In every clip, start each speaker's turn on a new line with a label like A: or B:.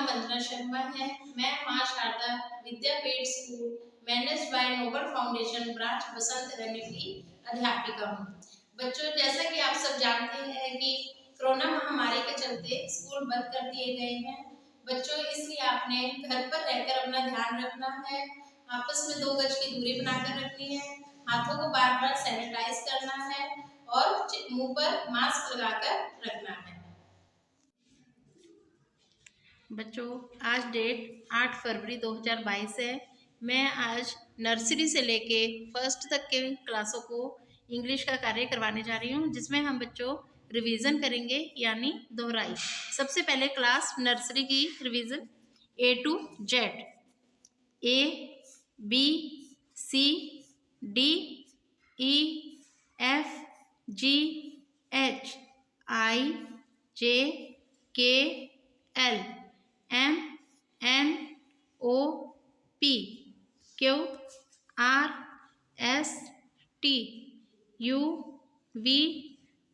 A: वंदना शर्मा है। मैं Maa Sharda Vidyapeeth school managed by Noble Foundation branch Basant Reni की अध्यापिका हूँ। बच्चों, जैसा कि आप सब जानते हैं कि कोरोना महामारी के चलते स्कूल बंद कर दिए गए हैं। बच्चों, इसलिए आपने घर पर रहकर अपना ध्यान रखना है। आपस में 2 गज की दूरी बनाकर रखनी है। हाथों को बार बार सैनिटाइज करना है और मुंह पर मास्क लगाकर रखना है। बच्चों, आज डेट 8 फरवरी 2022 है। मैं आज नर्सरी से लेके फर्स्ट तक के क्लासों को इंग्लिश का कार्य करवाने जा रही हूँ, जिसमें हम बच्चों रिवीजन करेंगे, यानी दोहराई। सबसे पहले क्लास नर्सरी की revision A to Z, A B C D E F G H I J K L M N O P Q R S T U V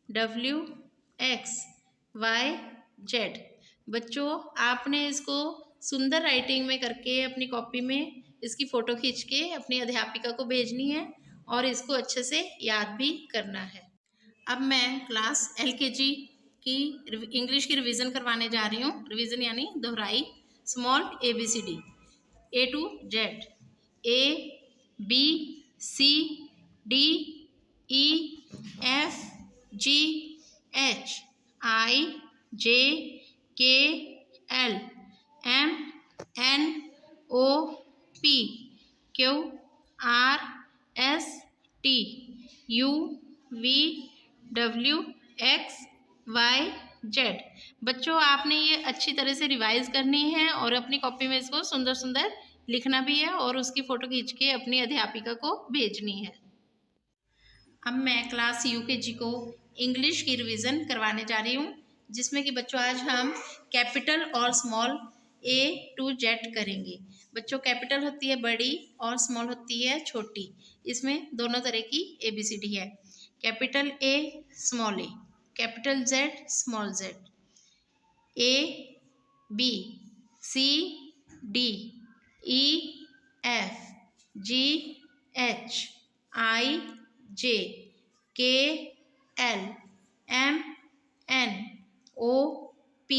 A: W X Y Z। बच्चों, आपने इसको सुंदर writing में करके अपनी copy में इसकी photo खींच के अपनी अध्यापिका को भेजनी है और इसको अच्छे से याद भी करना है। अब मैं क्लास LKG की इंग्लिश की रिवीजन करवाने जा रही हूँ। रिवीजन यानी दोहराई। Small ABCD, A to Z, A B C D E F G H I J K L M N O P Q R S T U V W X Y Z। बच्चों, आपने ये अच्छी तरह से revise करनी है और अपनी कॉपी में इसको सुंदर सुंदर लिखना भी है और उसकी फ़ोटो खींच के अपनी अध्यापिका को भेजनी है। अब मैं क्लास UKG को इंग्लिश की रिवीजन करवाने जा रही हूँ, जिसमें कि बच्चों आज हम कैपिटल और स्मॉल A to Z करेंगे। बच्चों, कैपिटल होती है बड़ी और स्मॉल होती है छोटी। इसमें दोनों तरह की ABCD है। Capital A small A, capital Z small Z। A B C D E F G H I J K L M N O P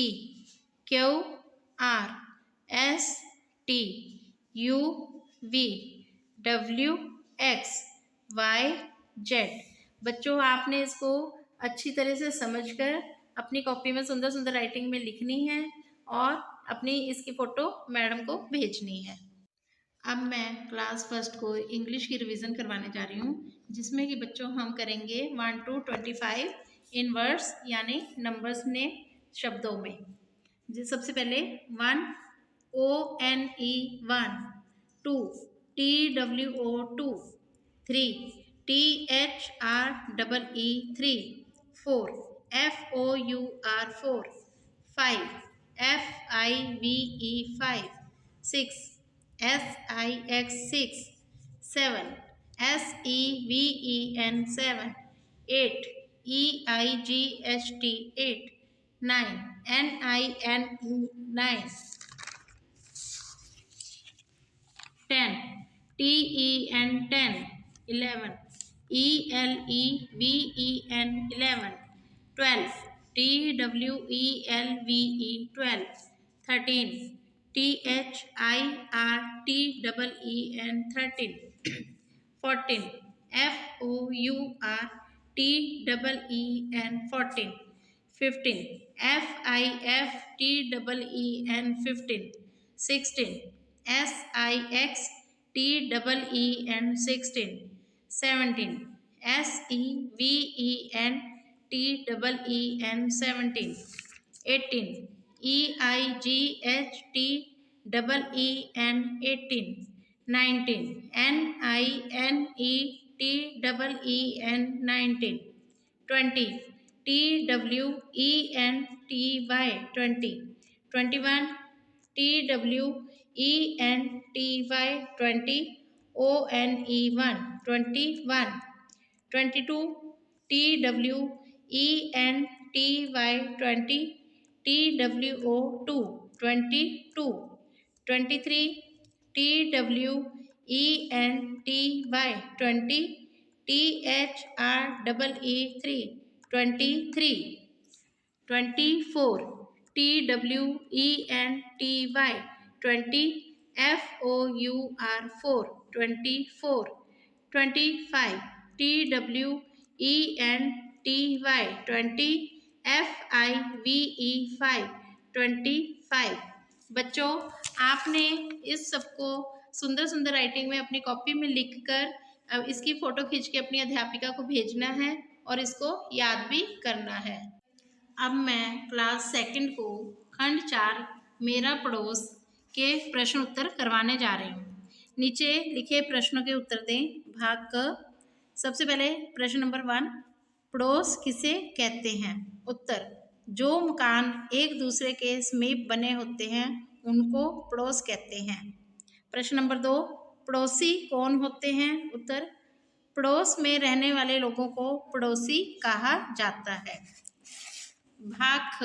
A: Q R S T U V W X Y Z। बच्चों, आपने इसको अच्छी तरह से समझकर अपनी copy में सुंदर सुंदर राइटिंग में लिखनी है और अपनी इसकी फ़ोटो मैडम को भेजनी है। अब मैं क्लास फर्स्ट को इंग्लिश की रिवीजन करवाने जा रही हूँ, जिसमें कि बच्चों हम करेंगे 1 to 25 इन वर्ड्स, यानी नंबर्स ने शब्दों में। सबसे पहले 1 ONE 1, 2 TWO 2, 3 THREE 3, 4 FOUR 4, 5 FIVE 5, 6 SIX 6, 7 SEVEN 7, 8 EIGHT 8, 9 NINE 9, 10 TEN 10, 11 ELEVEN 11, 12 TWELVE 12, 13 THIRTEEN 13, 14 FOURTEEN 14, 15 FIFTEEN 15, 16 SIXTEEN 16, 17 SEVENTEEN 17, 18 EIGHTEEN 18, 19 NINETEEN 19, 20 TWENTY 20, 21 TWENTY 20 ONE1 21, 22 TWENTY 20 TWO 2, 22, 23, TWENTY, 20, THREE, 23, 24, TWENTY, 20, FOUR, 24, 25, TWENTY, 20, FIVE, 25। बच्चों, आपने इस सबको सुंदर सुंदर राइटिंग में अपनी copy में लिखकर अब इसकी फोटो खींच के अपनी अध्यापिका को भेजना है और इसको याद भी करना है। अब मैं क्लास सेकंड को खंड 4 मेरा पड़ोस के प्रश्न उत्तर करवाने जा रही हूँ। नीचे लिखे प्रश्नों के उत्तर दें। भाग क। सबसे पहले प्रश्न नंबर 1, पड़ोस किसे कहते हैं? उत्तर, जो मकान एक दूसरे के समीप बने होते हैं उनको पड़ोस कहते हैं। प्रश्न नंबर 2, पड़ोसी कौन होते हैं? उत्तर, पड़ोस में रहने वाले लोगों को पड़ोसी कहा जाता है। भाग ख,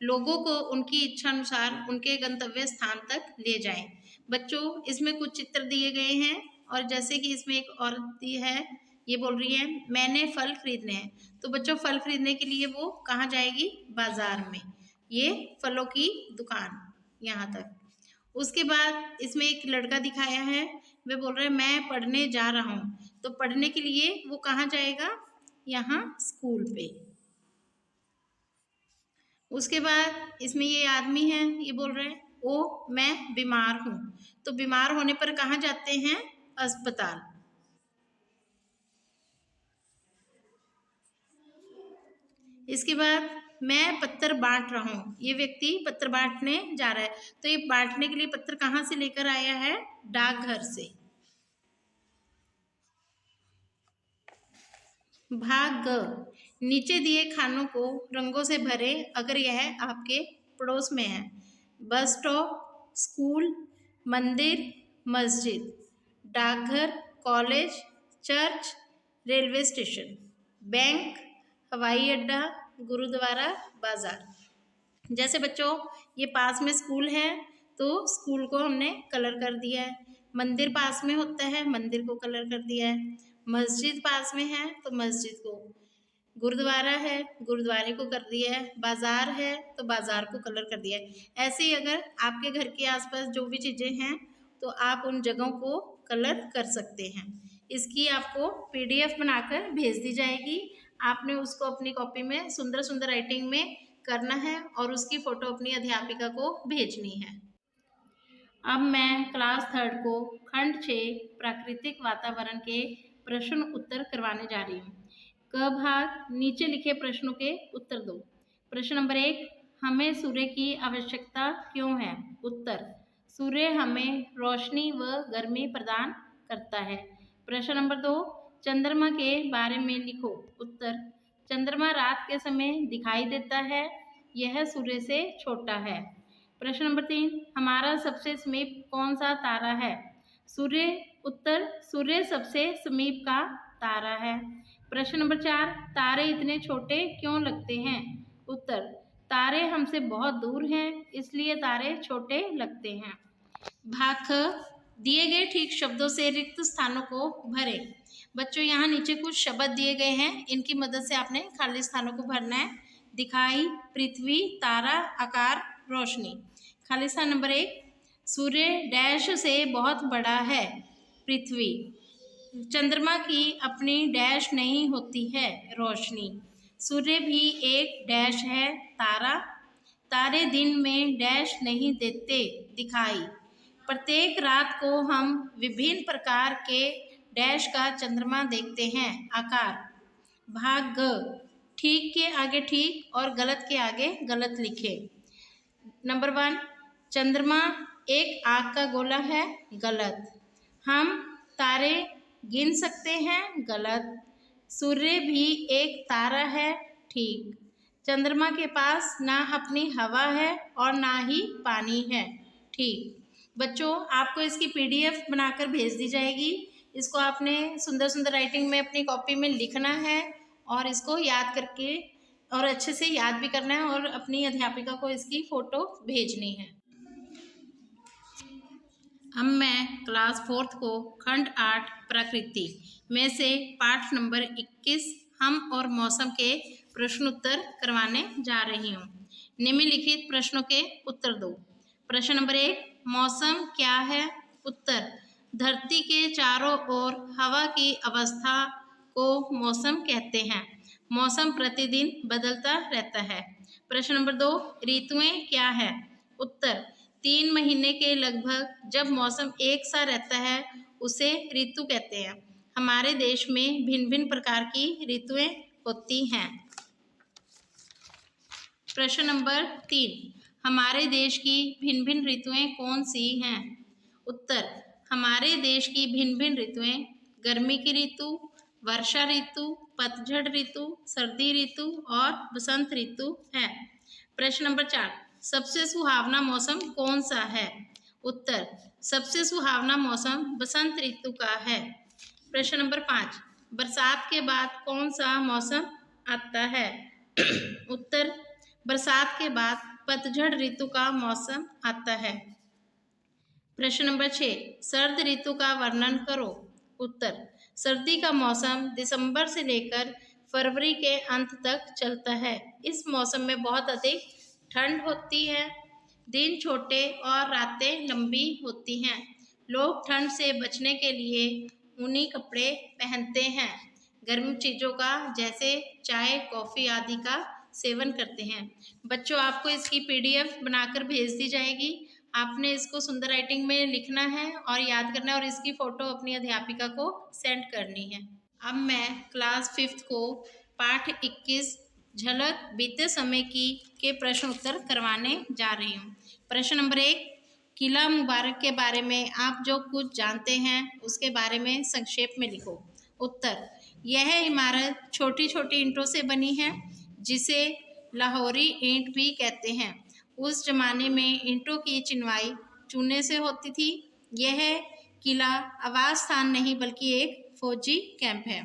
A: लोगों को उनकी इच्छा अनुसार उनके गंतव्य स्थान तक ले जाएं। बच्चों, इसमें कुछ चित्र दिए गए हैं और जैसे कि इसमें एक औरत दी है, ये बोल रही है मैंने फल खरीदने हैं। तो बच्चों, फल खरीदने के लिए वो कहाँ जाएगी? बाजार में। ये फलों की दुकान, यहाँ तक। उसके बाद इसमें एक लड़का दिखाया है, वह बोल रहा है मैं पढ़ने जा रहा हूँ। तो पढ़ने के लिए वो कहाँ जाएगा? यहाँ स्कूल पे। उसके बाद इसमें ये आदमी है, ये बोल रहे हैं ओ मैं बीमार हूँ। तो बीमार होने पर कहाँ जाते हैं? अस्पताल। इसके बाद मैं पत्र बांट रहा हूँ, ये व्यक्ति पत्र बांटने जा रहा है। तो ये बांटने के लिए पत्र कहाँ से लेकर आया है? डाकघर से। भाग ग, नीचे दिए खानों को रंगों से भरे अगर यह आपके पड़ोस में है। बस स्टॉप, स्कूल, मंदिर, मस्जिद, डाकघर, college, church, railway station, bank, हवाई अड्डा, गुरुद्वारा, बाजार। जैसे बच्चों, ये पास में स्कूल है तो स्कूल को हमने कलर कर दिया है। मंदिर पास में होता है, मंदिर को कलर कर दिया है। मस्जिद पास में है तो मस्जिद को। गुरुद्वारा है, गुरुद्वारे को कर दिया है। बाजार है तो बाजार को कलर कर दिया है। ऐसे ही अगर आपके घर के आसपास जो भी चीज़ें हैं तो आप उन जगहों को कलर कर सकते हैं। इसकी आपको PDF बनाकर भेज दी जाएगी। आपने उसको अपनी कॉपी में सुंदर सुंदर राइटिंग में करना है और उसकी फ़ोटो अपनी अध्यापिका को भेजनी है। अब मैं क्लास 3 को खंड 6 प्राकृतिक वातावरण के प्रश्न उत्तर करवाने जा रही हूँ। क भाग, नीचे लिखे प्रश्नों के उत्तर दो। प्रश्न नंबर 1, हमें सूर्य की आवश्यकता क्यों है? उत्तर, सूर्य हमें रोशनी व गर्मी प्रदान करता है। प्रश्न नंबर 2, चंद्रमा के बारे में लिखो। उत्तर, चंद्रमा रात के समय दिखाई देता है, यह सूर्य से छोटा है। प्रश्न नंबर 3, हमारा सबसे समीप कौन सा तारा है? सूर्य। उत्तर, सूर्य सबसे समीप का तारा है। प्रश्न नंबर 4, तारे इतने छोटे क्यों लगते हैं? उत्तर, तारे हमसे बहुत दूर हैं इसलिए तारे छोटे लगते हैं। भाग ख, दिए गए ठीक शब्दों से रिक्त स्थानों को भरें। बच्चों, यहाँ नीचे कुछ शब्द दिए गए हैं, इनकी मदद से आपने खाली स्थानों को भरना है। दिखाई, पृथ्वी, तारा, आकार, रोशनी। खाली स्थान नंबर 1, सूर्य डैश से बहुत बड़ा है। पृथ्वी। चंद्रमा की अपनी डैश नहीं होती है, रोशनी। सूर्य भी एक डैश है, तारा। तारे दिन में डैश नहीं देते, दिखाई। प्रत्येक रात को हम विभिन्न प्रकार के डैश का चंद्रमा देखते हैं, आकार। भाग ग, ठीक के आगे ठीक और गलत के आगे गलत लिखे। नंबर 1, चंद्रमा एक आग का गोला है, गलत। हम तारे गिन सकते हैं, गलत। सूर्य भी एक तारा है, ठीक। चंद्रमा के पास ना अपनी हवा है और ना ही पानी है, ठीक। बच्चों, आपको इसकी PDF बनाकर भेज दी जाएगी। इसको आपने सुंदर सुंदर राइटिंग में अपनी कॉपी में लिखना है और इसको याद करके और अच्छे से याद भी करना है और अपनी अध्यापिका को इसकी फ़ोटो भेजनी है। अब मैं क्लास 4th को खंड 8 प्रकृति में से पाठ नंबर 21 हम और मौसम के प्रश्न उत्तर करवाने जा रही हूँ। निम्नलिखित प्रश्नों के उत्तर दो। प्रश्न नंबर 1, मौसम क्या है? उत्तर, धरती के चारों ओर हवा की अवस्था को मौसम कहते हैं। मौसम प्रतिदिन बदलता रहता है। प्रश्न नंबर 2, ऋतुएं क्या है? उत्तर, 3 महीने के लगभग जब मौसम एक सा रहता है उसे ऋतु कहते हैं। हमारे देश में भिन्न भिन्न प्रकार की ऋतुएं होती हैं। प्रश्न नंबर 3, हमारे देश की भिन्न भिन्न ऋतुएं कौन सी हैं? उत्तर, हमारे देश की भिन्न भिन्न ऋतुएं गर्मी की ऋतु, वर्षा ऋतु, पतझड़ ऋतु, सर्दी ऋतु और बसंत ऋतु है। प्रश्न नंबर 4, सबसे सुहावना मौसम कौन सा है? उत्तर, सबसे सुहावना मौसम बसंत ऋतु का है। प्रश्न नंबर 5, बरसात के बाद कौन सा मौसम आता है? उत्तर, बरसात के बाद पतझड़ ऋतु का मौसम आता है। प्रश्न नंबर 6, सर्द ऋतु का वर्णन करो। उत्तर, सर्दी का मौसम दिसंबर से लेकर फरवरी के अंत तक चलता है। इस मौसम में बहुत अधिक ठंड होती है, दिन छोटे और रातें लंबी होती हैं। लोग ठंड से बचने के लिए ऊनी कपड़े पहनते हैं। गर्म चीज़ों का जैसे चाय, कॉफ़ी आदि का सेवन करते हैं। बच्चों, आपको इसकी PDF बनाकर भेज दी जाएगी। आपने इसको सुंदर राइटिंग में लिखना है और याद करना है और इसकी फ़ोटो अपनी अध्यापिका को सेंड करनी है। अब मैं क्लास 5th को पाठ 21 झलक बीते समय की के प्रश्न उत्तर करवाने जा रही हूँ। प्रश्न नंबर 1, किला मुबारक के बारे में आप जो कुछ जानते हैं उसके बारे में संक्षेप में लिखो। उत्तर, यह इमारत छोटी छोटी ईंटों से बनी है जिसे लाहौरी ईंट भी कहते हैं। उस जमाने में ईंटों की चिनवाई चूने से होती थी। यह किला आवास स्थान नहीं बल्कि एक फौजी कैंप है।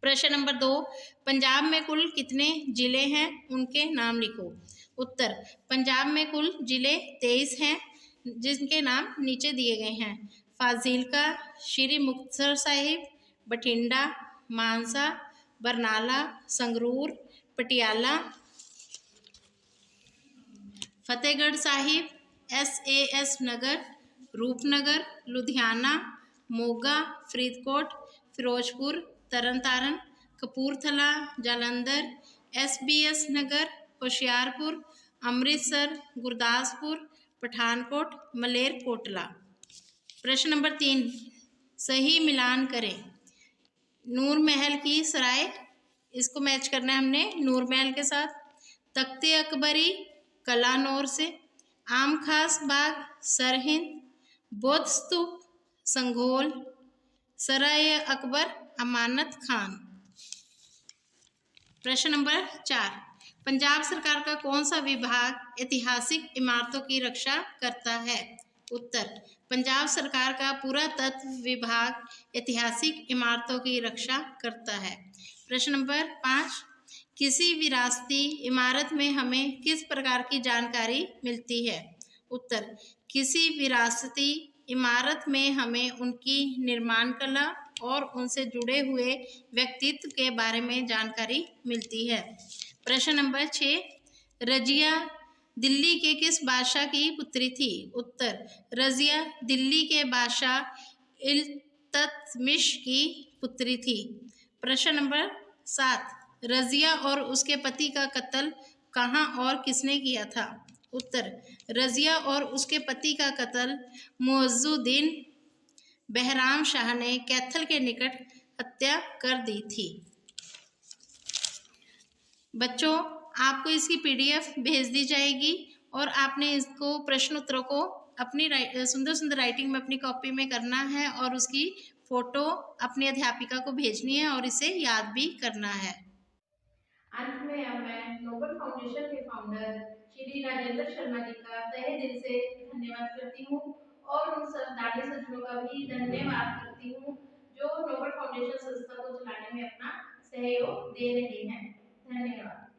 A: प्रश्न नंबर 2, पंजाब में कुल कितने जिले हैं? उनके नाम लिखो। उत्तर, पंजाब में कुल जिले 23 हैं जिनके नाम नीचे दिए गए हैं। फाजिलका, श्री मुक्तसर साहिब, बठिंडा, मानसा, बरनाला, संगरूर, पटियाला, फतेहगढ़ साहिब, SAS नगर, रूपनगर, लुधियाना, मोगा, फरीदकोट, फिरोजपुर, तरनतारन, कपूरथला, जालंधर, SBS नगर, होशियारपुर, अमृतसर, गुरदासपुर, पठानकोट, मलेरकोटला। प्रश्न नंबर 3, सही मिलान करें। नूर महल की सराय, इसको मैच करना है हमने नूर महल के साथ। तख्ते अकबरी कलानौर से, आम खास बाग सरहिंद, बौद्ध स्तूप संघोल, सराय अकबर अमानत खान। प्रश्न नंबर 4, पंजाब सरकार का कौन सा विभाग ऐतिहासिक इमारतों की रक्षा करता है? उत्तर, पंजाब सरकार का पुरातत्व विभाग ऐतिहासिक इमारतों की रक्षा करता है। प्रश्न नंबर 5, किसी विरासती इमारत में हमें किस प्रकार की जानकारी मिलती है? उत्तर, किसी विरासती इमारत में हमें उनकी निर्माण कला और उनसे जुड़े हुए व्यक्तित्व के बारे में जानकारी मिलती है। प्रश्न नंबर 6, रजिया दिल्ली के किस बादशाह की पुत्री थी? उत्तर, रजिया दिल्ली के बादशाह इल्तुतमिश की पुत्री थी। प्रश्न नंबर 7, रजिया और उसके पति का कत्ल कहाँ और किसने किया था? उत्तर, रजिया और उसके पति का कत्ल मुअज्जुद्दीन बहराम शाह ने कैथल के निकट हत्या कर दी थी। बच्चों, आपको इसकी PDF भेज दी जाएगी और आपने इसको प्रश्न उत्तरों को अपनी सुंदर सुंदर राइटिंग में अपनी कॉपी में करना है और उसकी फ़ोटो अपनी अध्यापिका को भेजनी है और इसे याद भी करना है। अंत में अब मैं नोबल फाउंडेशन के फाउंडर श्री राजेंद्र शर्मा जी का तहे दिल से धन्यवाद करती हूँ और उन सब दानी सज्जनों का भी धन्यवाद करती हूँ जो नोबल फाउंडेशन संस्था को चलाने में अपना सहयोग दे रहे हैं। धन्यवाद।